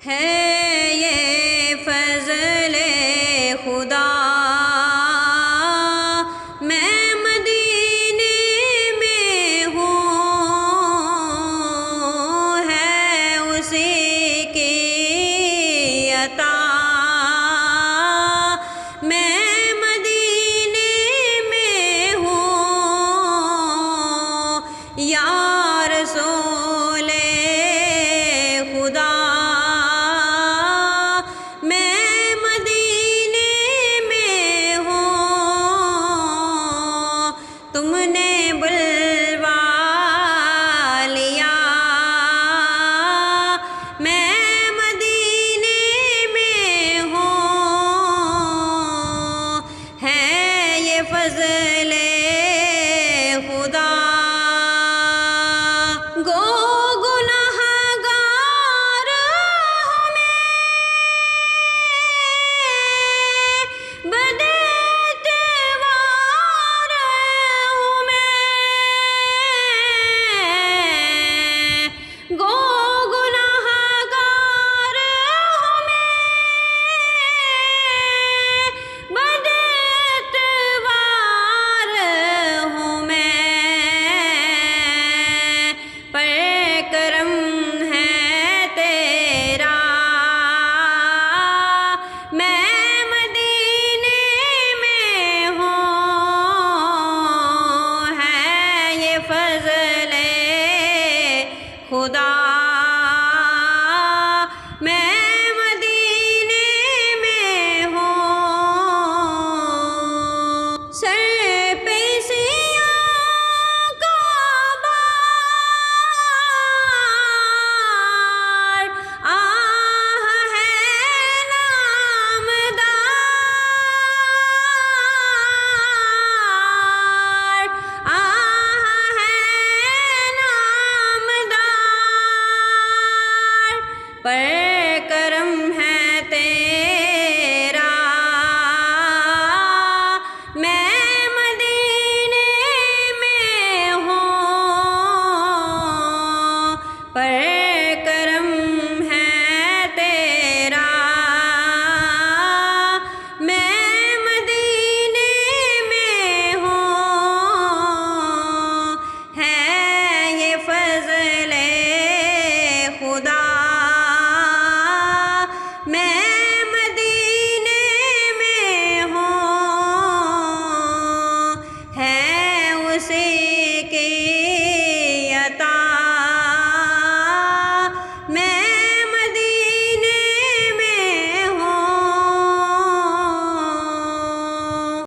है ये फज़ले खुदा, मैं मदीने में हूँ, है उसी की अता। मैं मदीने में हूँ या रसूले खुदा, तुमने बुलवा लिया, मैं मदीने में हूँ, है ये फज़ले खुदा। गो गुनहगार हमें बदे खुदा, मैं मदीने में हूँ। सर पे सियाह का बार, आह है नामदार, आह है पर